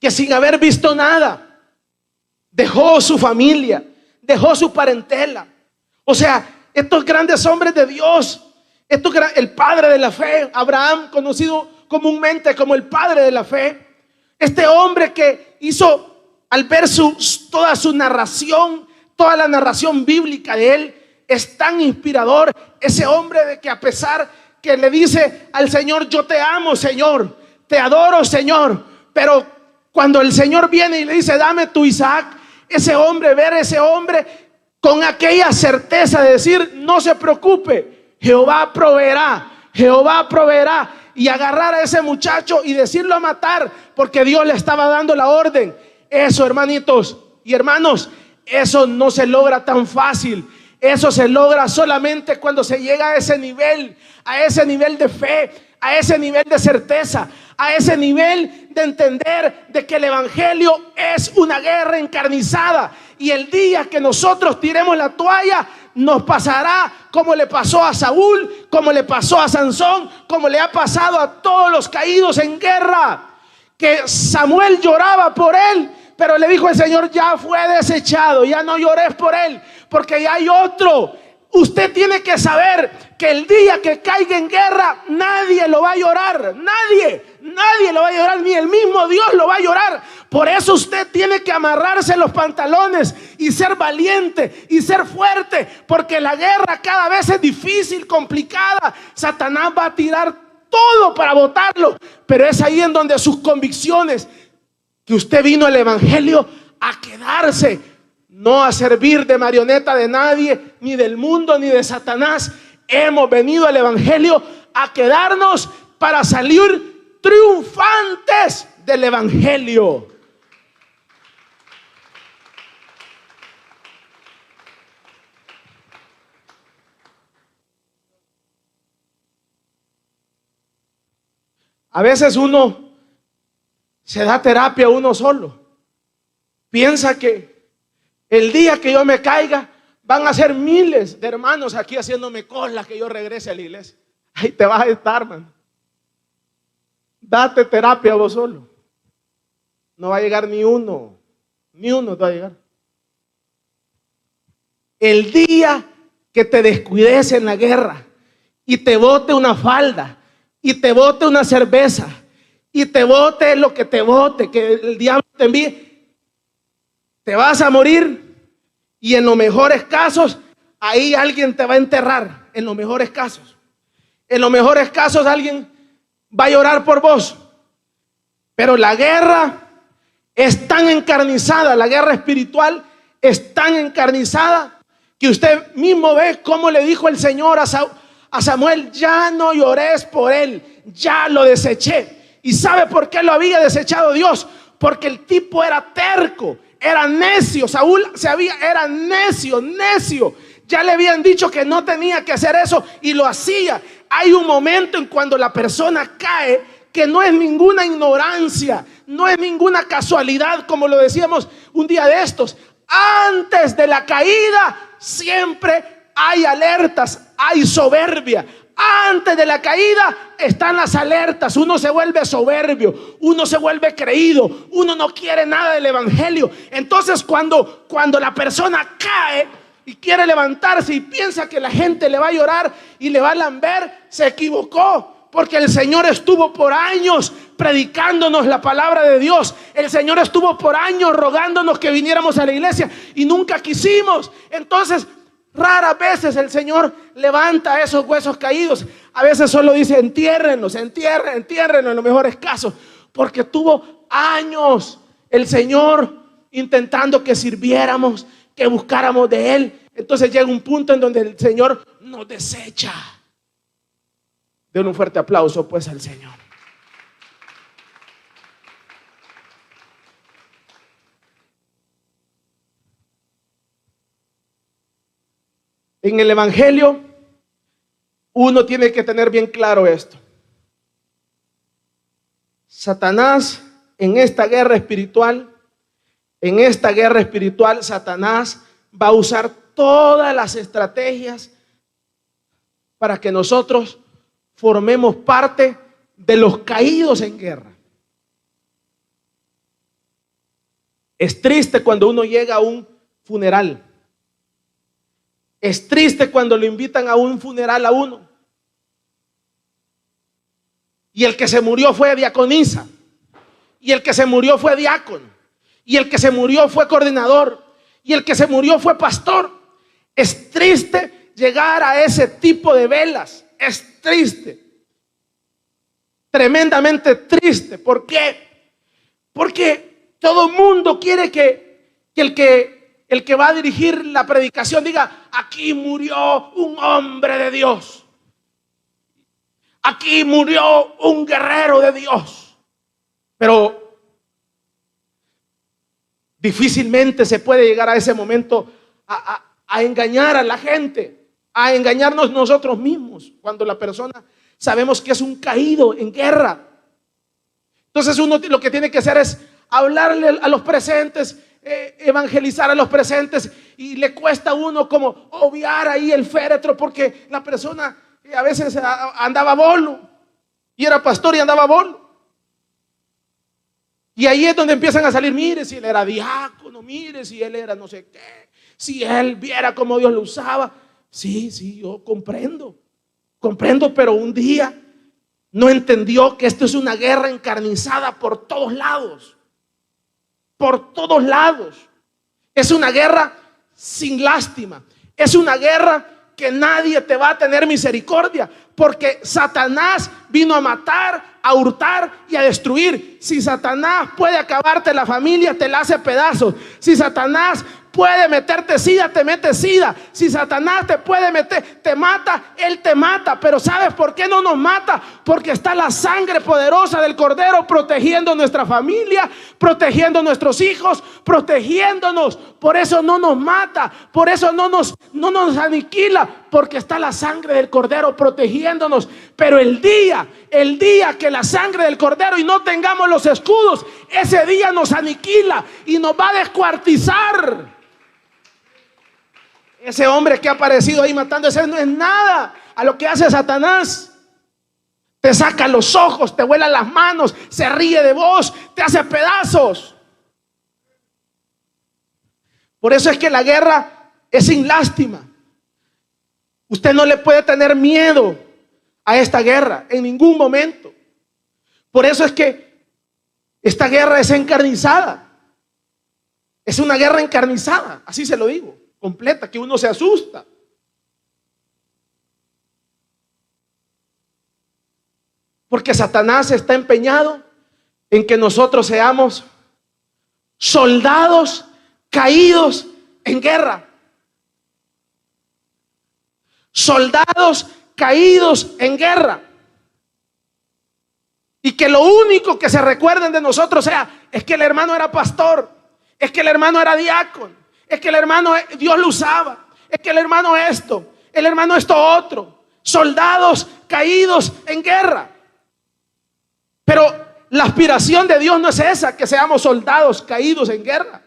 que sin haber visto nada, dejó su familia, dejó su parentela. O sea, estos grandes hombres de Dios, el padre de la fe, Abraham, conocido comúnmente como el padre de la fe, este hombre que hizo, al ver toda su narración, toda la narración bíblica de él, es tan inspirador. Ese hombre de que, a pesar que le dice al Señor: yo te amo, Señor, te adoro, Señor, pero cuando el Señor viene y le dice: dame tu Isaac, ese hombre, ver ese hombre con aquella certeza de decir: no se preocupe, Jehová proveerá, Jehová proveerá, y agarrar a ese muchacho y decirlo a matar porque Dios le estaba dando la orden. Eso, hermanitos y hermanos, eso no se logra tan fácil. Eso se logra solamente cuando se llega a ese nivel de fe, a ese nivel de certeza, a ese nivel de entender de que el evangelio es una guerra encarnizada, y el día que nosotros tiremos la toalla nos pasará como le pasó a Saúl, como le pasó a Sansón, como le ha pasado a todos los caídos en guerra, que Samuel lloraba por él, pero le dijo el Señor: ya fue desechado, ya no llores por él, porque ya hay otro. Usted tiene que saber que el día que caiga en guerra, nadie lo va a llorar, nadie lo va a llorar, ni el mismo Dios lo va a llorar. Por eso usted tiene que amarrarse los pantalones y ser valiente y ser fuerte, porque la guerra cada vez es difícil, complicada. Satanás va a tirar todo para botarlo, pero es ahí en donde sus convicciones, que usted vino al evangelio a quedarse, no a servir de marioneta de nadie, ni del mundo, ni de Satanás. Hemos venido al evangelio a quedarnos para salir triunfantes del evangelio. A veces uno se da terapia uno solo. Piensa que el día que yo me caiga van a ser miles de hermanos aquí haciéndome cola que yo regrese a la iglesia. Ahí te vas a estar, man. Date terapia vos solo. No va a llegar ni uno te va a llegar. El día que te descuides en la guerra y te bote una falda y te bote una cerveza y te bote lo que te bote, que el diablo te envíe, te vas a morir. Y en los mejores casos, ahí alguien te va a enterrar. En los mejores casos alguien va a llorar por vos. Pero la guerra es tan encarnizada, la guerra espiritual es tan encarnizada, que usted mismo ve cómo le dijo el Señor a Samuel: ya no llores por él, ya lo deseché. ¿Y sabe por qué lo había desechado Dios? Porque el tipo era terco, era necio. Saúl era necio. Ya le habían dicho que no tenía que hacer eso y lo hacía. Hay un momento en cuando la persona cae que no es ninguna ignorancia, no es ninguna casualidad, como lo decíamos un día de estos. Antes de la caída siempre hay alertas, hay soberbia. Antes de la caída están las alertas. Uno se vuelve soberbio, uno se vuelve creído, uno no quiere nada del evangelio. Entonces cuando la persona cae y quiere levantarse y piensa que la gente le va a llorar y le va a lamber, se equivocó, porque el Señor estuvo por años predicándonos la palabra de Dios. El Señor estuvo por años rogándonos que viniéramos a la iglesia y nunca quisimos. Entonces raras veces el Señor levanta esos huesos caídos. A veces solo dice: entiérrenlos en los mejores casos, porque tuvo años el Señor intentando que sirviéramos, que buscáramos de Él. Entonces llega un punto en donde el Señor nos desecha. Den un fuerte aplauso pues al Señor. En el evangelio uno tiene que tener bien claro esto. Satanás en esta guerra espiritual, Satanás va a usar todas las estrategias para que nosotros formemos parte de los caídos en guerra. Es triste cuando uno llega a un funeral. Es triste cuando lo invitan a un funeral a uno. Y el que se murió fue diaconisa. Y el que se murió fue diácono. Y el que se murió fue coordinador. Y el que se murió fue pastor. Es triste llegar a ese tipo de velas. Es triste. Tremendamente triste. ¿Por qué? Porque todo el mundo quiere que el que va a dirigir la predicación diga: aquí murió un hombre de Dios. Aquí murió un guerrero de Dios. Pero difícilmente se puede llegar a ese momento a engañar a la gente, a engañarnos nosotros mismos, cuando la persona sabemos que es un caído en guerra. Entonces uno lo que tiene que hacer es hablarle a los presentes, evangelizar a los presentes, y le cuesta a uno como obviar ahí el féretro, porque la persona a veces andaba bolo y era pastor y andaba bolo. Y ahí es donde empiezan a salir: mire si él era diácono, mire si él era no sé qué, si él viera cómo Dios lo usaba. Sí, yo comprendo, pero un día no entendió que esto es una guerra encarnizada por todos lados. Por todos lados. Es una guerra sin lástima. Es una guerra que nadie te va a tener misericordia, porque Satanás vino a matar, a hurtar y a destruir. Si Satanás puede acabarte la familia, te la hace pedazos. Si Satanás puede meterte sida, te mete sida. Si Satanás te puede meter, te mata, él te mata. Pero ¿sabes por qué no nos mata? Porque está la sangre poderosa del Cordero protegiendo nuestra familia, protegiendo nuestros hijos, protegiéndonos. Por eso no nos mata, por eso no nos aniquila, porque está la sangre del Cordero protegiéndonos. Pero el día que la sangre del Cordero y no tengamos los escudos, ese día nos aniquila y nos va a descuartizar. Ese hombre que ha aparecido ahí matando, ese no es nada a lo que hace Satanás. Te saca los ojos, te vuela las manos, se ríe de vos, te hace pedazos. Por eso es que la guerra es sin lástima. Usted no le puede tener miedo a esta guerra en ningún momento. Por eso es que esta guerra es encarnizada. Es una guerra encarnizada, así se lo digo, completa, que uno se asusta. Porque Satanás está empeñado en que nosotros seamos soldados caídos en guerra. Soldados caídos en guerra. Y que lo único que se recuerden de nosotros sea: es que el hermano era pastor, es que el hermano era diácono, es que el hermano Dios lo usaba, es que el hermano esto otro. Soldados caídos en guerra. Pero la aspiración de Dios no es esa, que seamos soldados caídos en guerra.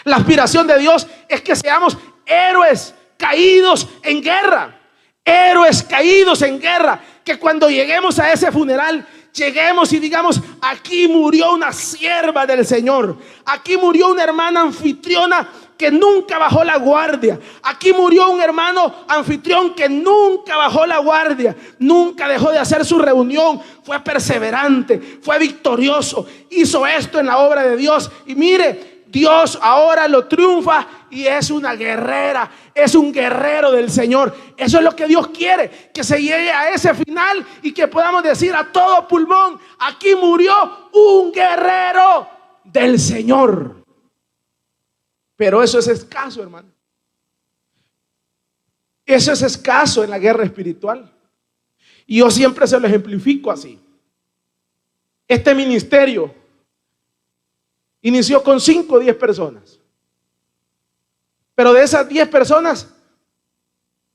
La aspiración de Dios es que seamos héroes caídos en guerra. Héroes caídos en guerra. Que cuando lleguemos a ese funeral, lleguemos y digamos: aquí murió una sierva del Señor. Aquí murió una hermana anfitriona que nunca bajó la guardia. Aquí murió un hermano anfitrión que nunca bajó la guardia, nunca dejó de hacer su reunión, fue perseverante, fue victorioso, hizo esto en la obra de Dios. Y mire, Dios ahora lo triunfa y es una guerrera, es un guerrero del Señor. Eso es lo que Dios quiere, que se llegue a ese final y que podamos decir a todo pulmón: aquí murió un guerrero del Señor. Pero eso es escaso, hermano. Eso es escaso en la guerra espiritual. Y yo siempre se lo ejemplifico así. Este ministerio inició con 5 o 10 personas. Pero de esas 10 personas,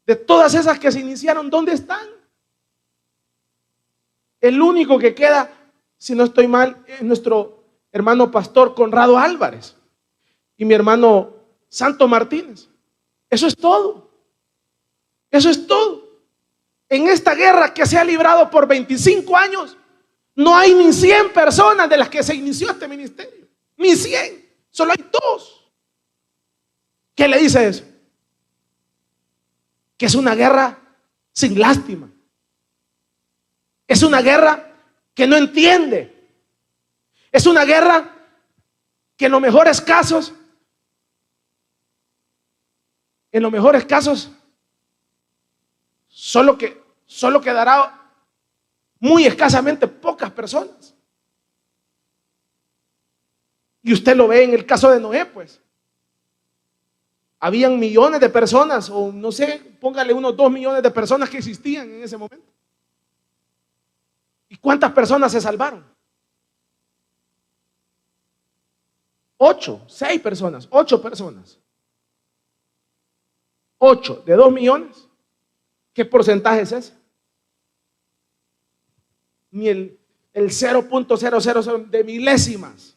de todas esas que se iniciaron, ¿dónde están? El único que queda, si no estoy mal, es nuestro hermano pastor Conrado Álvarez y mi hermano Santo Martínez. Eso es todo. Eso es todo. En esta guerra que se ha librado por 25 años, no hay ni 100 personas de las que se inició este ministerio. Ni 100. Solo hay dos. ¿Qué le dice eso? Que es una guerra sin lástima. Es una guerra que no entiende. Es una guerra que en los mejores casos, solo quedará muy escasamente pocas personas. Y usted lo ve en el caso de Noé, pues. Habían millones de personas, o no sé, póngale unos 2 millones de personas que existían en ese momento. ¿Y cuántas personas se salvaron? 6 personas, 8 personas. 8 de 2 millones. ¿Qué porcentaje es ese? Ni el 0.00 de milésimas.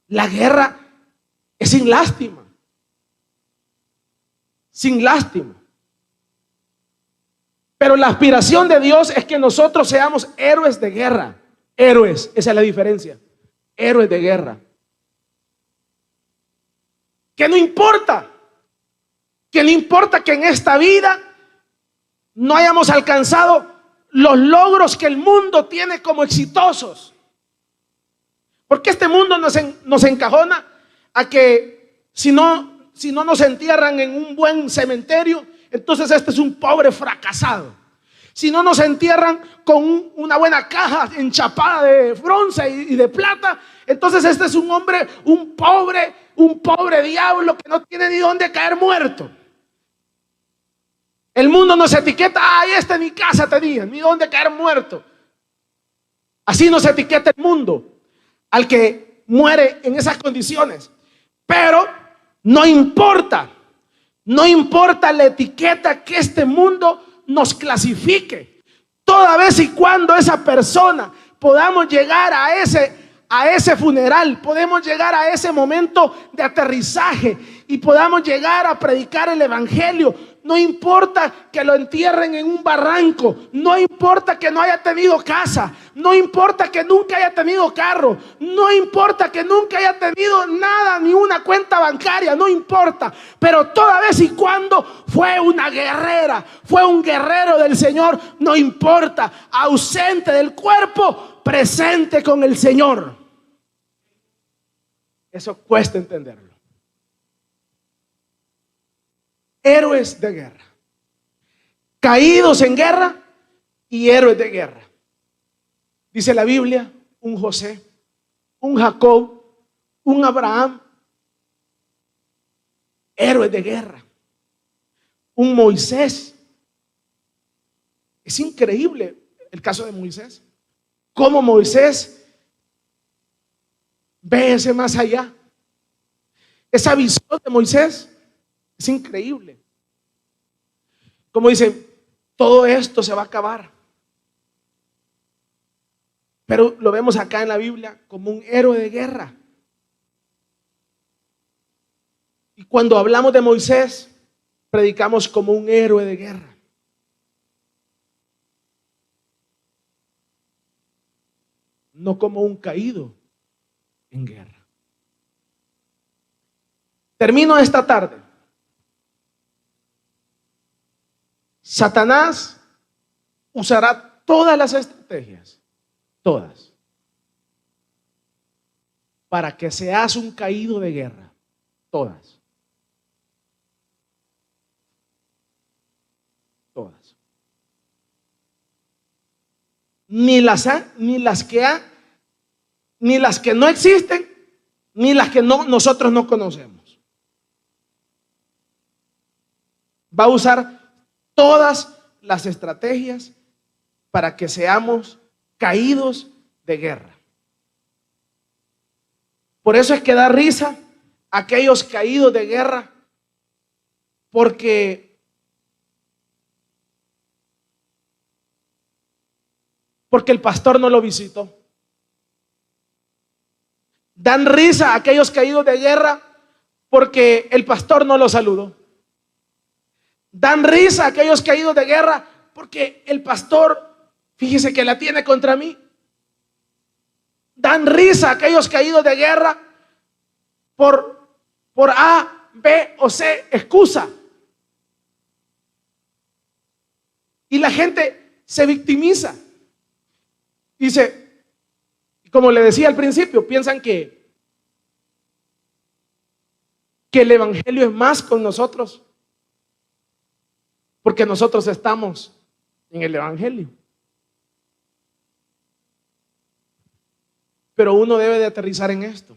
La guerra es sin lástima. Sin lástima. Pero la aspiración de Dios es que nosotros seamos héroes de guerra. Héroes, esa es la diferencia. Héroes de guerra. Que no importa que en esta vida no hayamos alcanzado los logros que el mundo tiene como exitosos. Porque este mundo nos encajona a que si no nos entierran en un buen cementerio, entonces este es un pobre fracasado. Si no nos entierran con una buena caja enchapada de bronce y de plata, entonces este es un hombre, un pobre diablo que no tiene ni dónde caer muerto. El mundo nos etiqueta, ay, ni casa tenía, ni dónde caer muerto. Así nos etiqueta el mundo al que muere en esas condiciones. Pero no importa la etiqueta que este mundo nos clasifique. Toda vez y cuando esa persona podamos llegar a ese funeral, podemos llegar a ese momento de aterrizaje y podamos llegar a predicar el evangelio. No importa que lo entierren en un barranco, no importa que no haya tenido casa, no importa que nunca haya tenido carro, no importa que nunca haya tenido nada, ni una cuenta bancaria, no importa. Pero toda vez y cuando fue una guerrera, fue un guerrero del Señor, no importa, ausente del cuerpo, presente con el Señor. Eso cuesta entenderlo. Héroes de guerra, caídos en guerra y héroes de guerra. Dice la Biblia, un José, un Jacob, un Abraham, héroes de guerra, un Moisés. Es increíble el caso de Moisés, cómo Moisés ve ese más allá. Esa visión de Moisés es increíble. Como dice, todo esto se va a acabar. Pero lo vemos acá en la Biblia como un héroe de guerra. Y cuando hablamos de Moisés, predicamos como un héroe de guerra. No como un caído en guerra. Termino esta tarde. Satanás usará todas las estrategias, todas, para que seas un caído de guerra, todas. Todas. Ni las que no existen, ni las que nosotros no conocemos. Va a usar todas las estrategias para que seamos caídos de guerra. Por eso es que da risa aquellos caídos de guerra, porque el pastor no lo visitó. Dan risa aquellos caídos de guerra porque el pastor no lo saludó. Dan risa aquellos caídos de guerra porque el pastor, fíjese que la tiene contra mí. Dan risa aquellos caídos de guerra por A, B o C excusa. Y la gente se victimiza. Dice, como le decía al principio, piensan que el evangelio es más con nosotros porque nosotros estamos en el evangelio. Pero uno debe de aterrizar en esto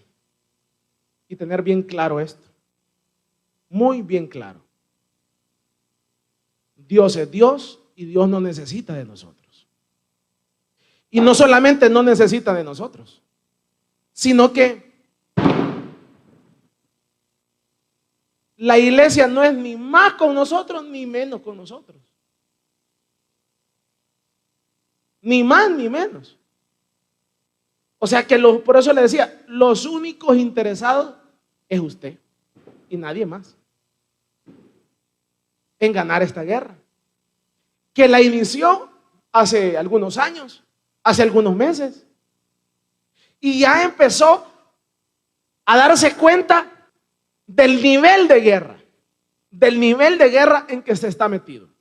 y tener bien claro esto, muy bien claro. Dios es Dios y Dios no necesita de nosotros. Y no solamente no necesita de nosotros, sino que la iglesia no es ni más con nosotros ni menos con nosotros. Ni más ni menos. O sea que por eso le decía, los únicos interesados es usted y nadie más en ganar esta guerra, que la inició hace algunos años, hace algunos meses, y ya empezó a darse cuenta del nivel de guerra en que se está metido.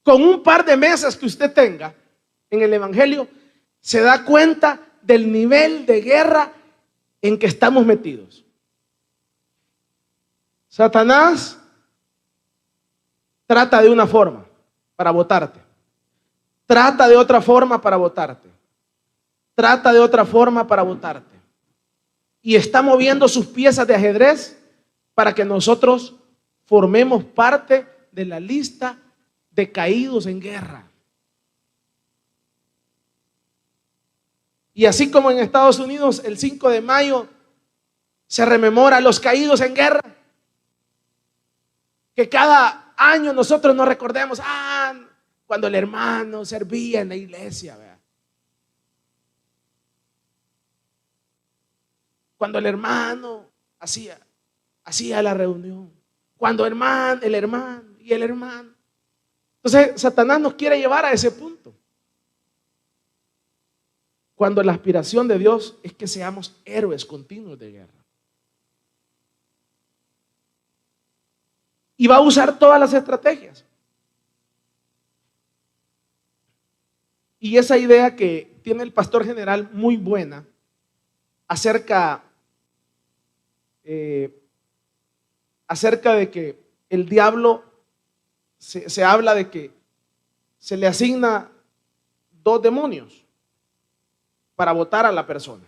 Con un par de meses que usted tenga en el evangelio, se da cuenta del nivel de guerra en que estamos metidos. Satanás trata de una forma para botarte. Trata de otra forma para botarte. Trata de otra forma para botarte. Y está moviendo sus piezas de ajedrez para que nosotros formemos parte de la lista de caídos en guerra. Y así como en Estados Unidos el 5 de mayo se rememora a los caídos en guerra, que cada año nosotros nos recordemos, cuando el hermano servía en la iglesia, ¿verdad? Cuando el hermano hacía la reunión, cuando el hermano. Entonces Satanás nos quiere llevar a ese punto, cuando la aspiración de Dios es que seamos héroes continuos de guerra. Y va a usar todas las estrategias. Y esa idea que tiene el pastor general muy buena acerca de que el diablo se habla de que se le asigna 2 demonios para votar a la persona.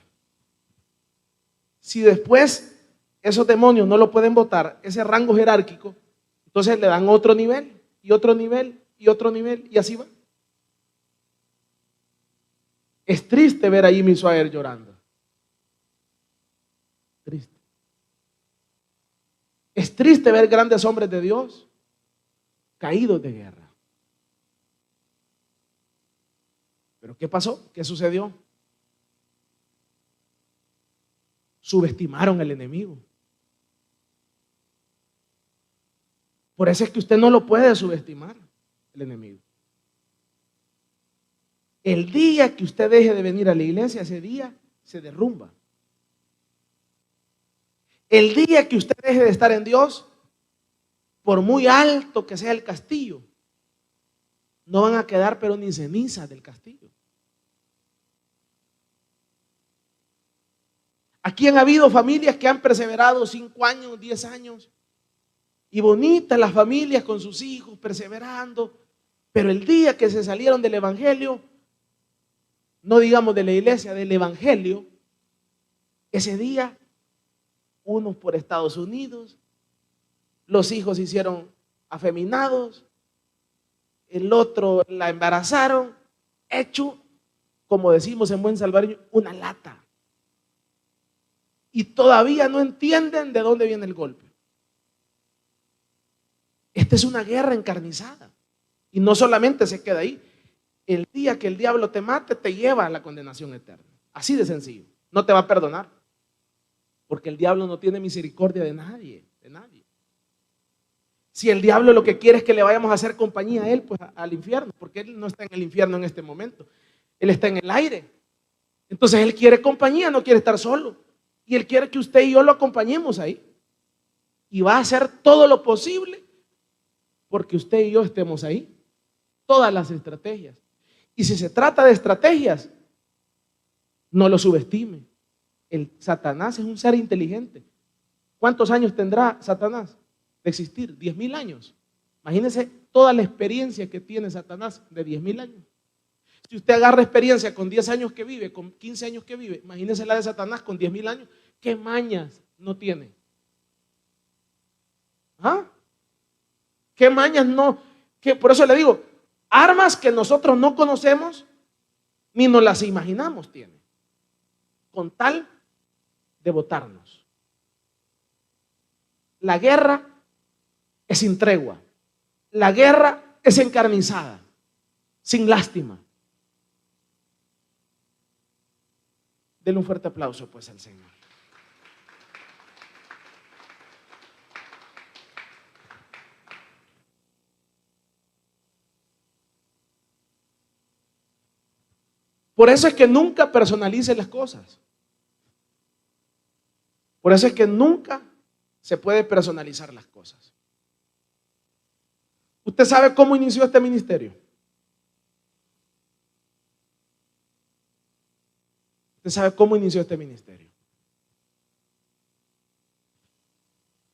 Si después esos demonios no lo pueden votar, ese rango jerárquico, entonces le dan otro nivel y otro nivel y otro nivel y así va. Es triste ver a Jimmy Swaggart llorando. Triste. Es triste ver grandes hombres de Dios caídos de guerra. ¿Pero qué pasó? ¿Qué sucedió? Subestimaron al enemigo. Por eso es que usted no lo puede subestimar, el enemigo. El día que usted deje de venir a la iglesia, ese día se derrumba. El día que usted deje de estar en Dios, por muy alto que sea el castillo, no van a quedar pero ni cenizas del castillo. Aquí han habido familias que han perseverado 5 años, 10 años, y bonitas las familias con sus hijos perseverando, pero el día que se salieron del evangelio, no digamos de la iglesia, del evangelio, ese día, unos por Estados Unidos, los hijos se hicieron afeminados, el otro la embarazaron, hecho, como decimos en buen salvadoreño, una lata. Y todavía no entienden de dónde viene el golpe. Esta es una guerra encarnizada. Y no solamente se queda ahí. El día que el diablo te mate, te lleva a la condenación eterna. Así de sencillo. No te va a perdonar. Porque el diablo no tiene misericordia de nadie. Si el diablo lo que quiere es que le vayamos a hacer compañía a él, pues al infierno, porque él no está en el infierno en este momento, él está en el aire. Entonces él quiere compañía, no quiere estar solo. Y él quiere que usted y yo lo acompañemos ahí. Y va a hacer todo lo posible porque usted y yo estemos ahí. Todas las estrategias. Y si se trata de estrategias, no lo subestime. El Satanás es un ser inteligente. ¿Cuántos años tendrá Satanás de existir? 10,000 años. Imagínense toda la experiencia que tiene Satanás de 10,000 años. Si usted agarra experiencia con 10 años que vive, con 15 años que vive, imagínese la de Satanás con 10,000 años. ¿Qué mañas no tiene? ¿Ah? ¿Qué mañas no? Por eso le digo, armas que nosotros no conocemos ni nos las imaginamos tiene. Con tal de botarnos. La guerra es sin tregua. La guerra es encarnizada, sin lástima. Denle un fuerte aplauso pues al Señor. Por eso es que nunca personalice las cosas. Por eso es que nunca se puede personalizar las cosas. ¿Usted sabe cómo inició este ministerio? ¿Usted sabe cómo inició este ministerio?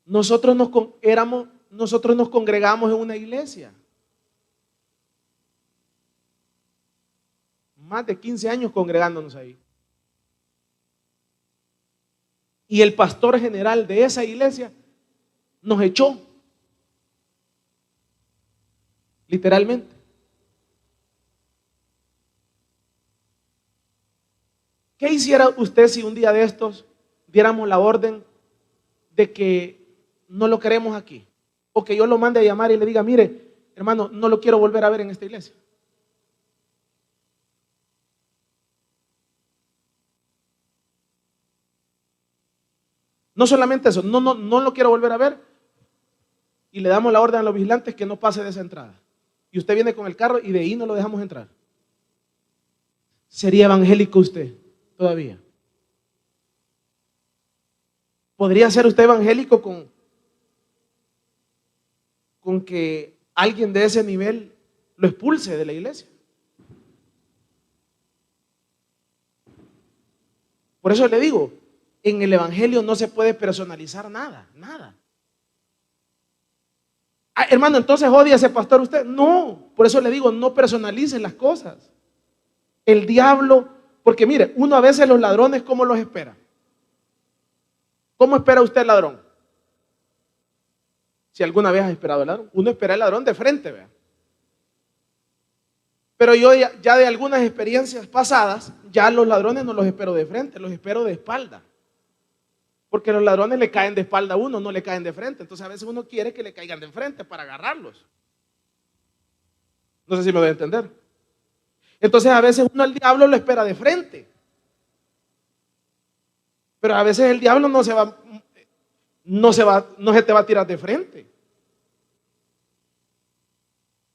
Nosotros nos congregamos en una iglesia. Más de 15 años congregándonos ahí. Y el pastor general de esa iglesia nos echó. Literalmente. ¿Qué hiciera usted si un día de estos diéramos la orden de que no lo queremos aquí? O que yo lo mande a llamar y le diga, mire, hermano, no lo quiero volver a ver en esta iglesia. No solamente eso, no lo quiero volver a ver. Y le damos la orden a los vigilantes que no pase de esa entrada. Y usted viene con el carro y de ahí no lo dejamos entrar. ¿Sería evangélico usted todavía? ¿Podría ser usted evangélico con que alguien de ese nivel lo expulse de la iglesia? Por eso le digo, en el evangelio no se puede personalizar nada, nada. Ah, hermano, entonces odia a ese pastor usted. No, por eso le digo, no personalice las cosas. El diablo, porque mire, uno a veces los ladrones, ¿cómo los espera? ¿Cómo espera usted al ladrón? Si alguna vez ha esperado al ladrón, uno espera al ladrón de frente, vea. Pero yo ya de algunas experiencias pasadas, ya los ladrones no los espero de frente, los espero de espalda. Porque los ladrones le caen de espalda a uno, no le caen de frente. Entonces a veces uno quiere que le caigan de frente para agarrarlos. No sé si me doy a entender. Entonces a veces uno al diablo lo espera de frente. Pero a veces el diablo no se te va a tirar de frente.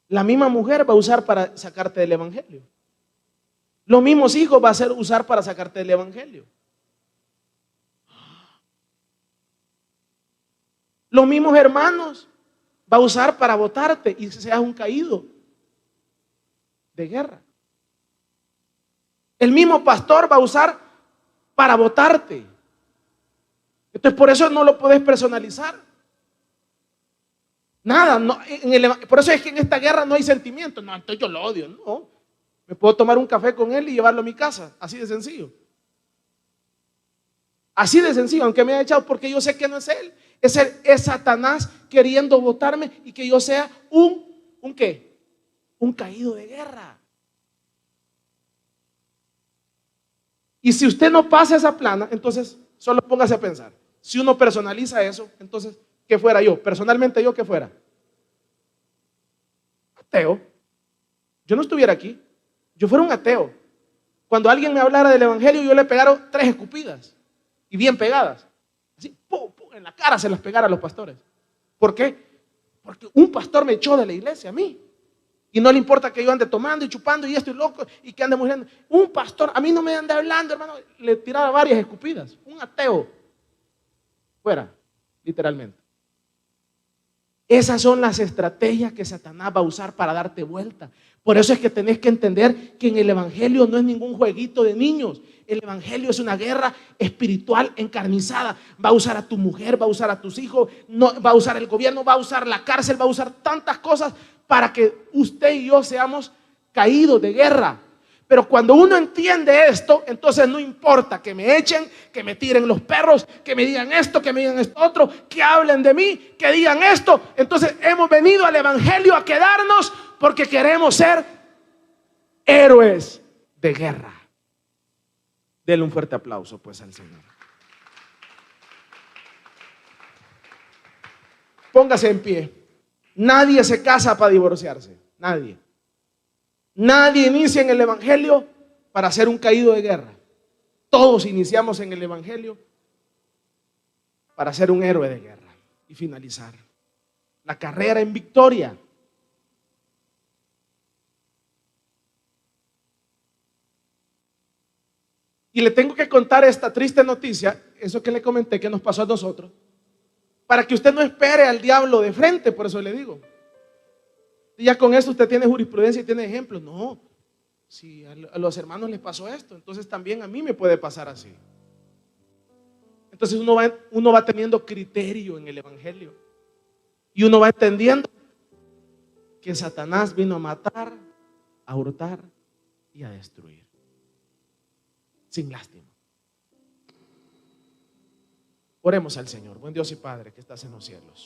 La misma mujer va a usar para sacarte del evangelio. Los mismos hijos va a usar para sacarte del evangelio. Los mismos hermanos va a usar para botarte y que seas un caído de guerra. El mismo pastor va a usar para botarte. Entonces por eso no lo puedes personalizar. Nada, no, por eso es que en esta guerra no hay sentimientos. No, entonces yo lo odio. No, me puedo tomar un café con él y llevarlo a mi casa. Así de sencillo. Así de sencillo, aunque me haya echado, porque yo sé que no es él. Es Satanás queriendo botarme y que yo sea ¿un qué? Un caído de guerra. Y si usted no pasa esa plana, entonces solo póngase a pensar. Si uno personaliza eso, entonces, ¿qué fuera yo? Personalmente yo, ¿qué fuera? Ateo. Yo no estuviera aquí. Yo fuera un ateo. Cuando alguien me hablara del evangelio, yo le pegara 3 escupidas. Y bien pegadas. Así, ¡pum, pum! En la cara se las pegara a los pastores. ¿Por qué? Porque un pastor me echó de la iglesia a mí. Y no le importa que yo ande tomando y chupando y estoy loco y que ande muriendo. Un pastor, a mí no me anda hablando, hermano. Le tiraba varias escupidas. Un ateo. Fuera, literalmente. Esas son las estrategias que Satanás va a usar para darte vuelta. Por eso es que tenés que entender que en el evangelio no es ningún jueguito de niños. El evangelio es una guerra espiritual encarnizada. Va a usar a tu mujer, va a usar a tus hijos, no, va a usar el gobierno, va a usar la cárcel, va a usar tantas cosas para que usted y yo seamos caídos de guerra. Pero cuando uno entiende esto, entonces no importa que me echen, que me tiren los perros, que me digan esto, que me digan esto otro, que hablen de mí, que digan esto. Entonces hemos venido al evangelio a quedarnos porque queremos ser héroes de guerra. Denle un fuerte aplauso pues al Señor. Póngase en pie. Nadie se casa para divorciarse. Nadie. Nadie inicia en el evangelio para ser un caído de guerra. Todos iniciamos en el evangelio para ser un héroe de guerra y finalizar la carrera en victoria. Y le tengo que contar esta triste noticia, eso que le comenté que nos pasó a nosotros, para que usted no espere al diablo de frente. Por eso le digo, y ya con eso usted tiene jurisprudencia y tiene ejemplos. No, si a los hermanos les pasó esto, entonces también a mí me puede pasar así. Entonces uno va teniendo criterio en el evangelio y uno va entendiendo que Satanás vino a matar, a hurtar y a destruir sin lástima. Oremos al Señor. Buen Dios y Padre que estás en los cielos.